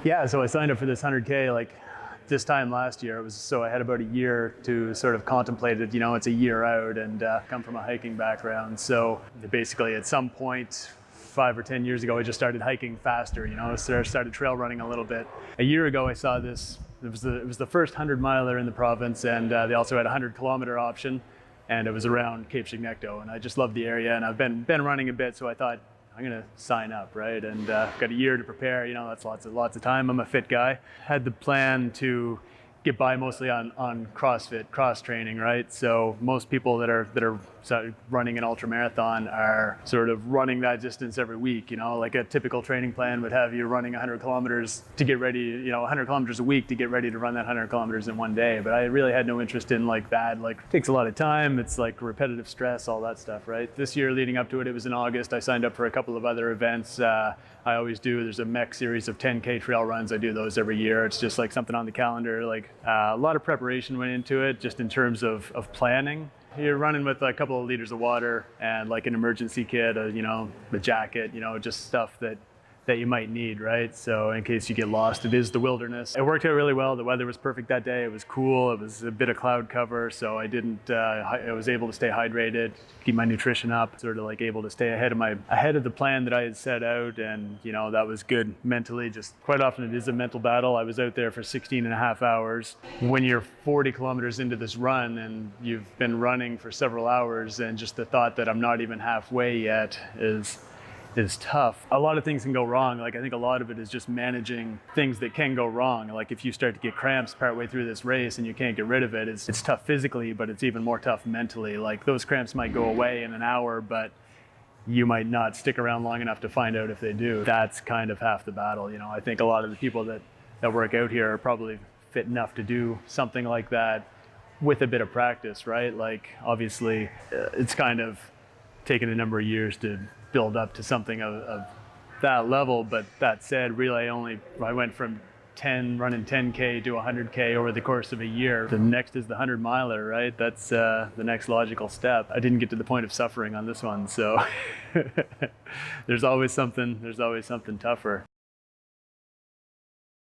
Yeah, so I signed up for this 100K like this time last year. It was so I had about a year to sort of contemplate it. It's a year out, and come from a hiking background. So basically, at some point, 5 or 10 years ago, I just started hiking faster. So I started trail running a little bit. A year ago, I saw this. It was the first 100 miler in the province, and they also had a 100 kilometer option, and it was around Cape Chignecto. And I just loved the area, and I've been running a bit, so I thought, I'm gonna sign up, right? And got a year to prepare. That's lots of time. I'm a fit guy. Had the plan to get by mostly on CrossFit, cross training, right? So most people that are running an ultra marathon are sort of running that distance every week. Like a typical training plan would have you running 100 kilometers to get ready. 100 kilometers a week to get ready to run that 100 kilometers in one day. But I really had no interest in like that. Like it takes a lot of time. It's like repetitive stress, all that stuff, right? This year leading up to it, it was in August. I signed up for a couple of other events. I always do. There's a MEC series of 10K trail runs. I do those every year. It's just like something on the calendar. Like a lot of preparation went into it, just in terms of planning. You're running with a couple of liters of water and like an emergency kit, a jacket, just stuff that you might need, right? So in case you get lost, it is the wilderness. It worked out really well. The weather was perfect that day. It was cool. It was a bit of cloud cover, so I was able to stay hydrated, keep my nutrition up, sort of like able to stay ahead of the plan that I had set out, and that was good mentally. Just quite often it is a mental battle. I was out there for 16 and a half hours. When you're 40 kilometers into this run and you've been running for several hours, and just the thought that I'm not even halfway yet is tough. A lot of things can go wrong. Like I think a lot of it is just managing things that can go wrong. Like if you start to get cramps partway through this race and you can't get rid of it, it's tough physically, but it's even more tough mentally. Like those cramps might go away in an hour, but you might not stick around long enough to find out if they do. That's kind of half the battle. I think a lot of the people that work out here are probably fit enough to do something like that with a bit of practice, right? Like obviously it's kind of taken a number of years to build up to something of that level. But that said, really I went from running 10K to 100K over the course of a year. The next is the 100 miler, right? That's the next logical step. I didn't get to the point of suffering on this one, so there's always something tougher.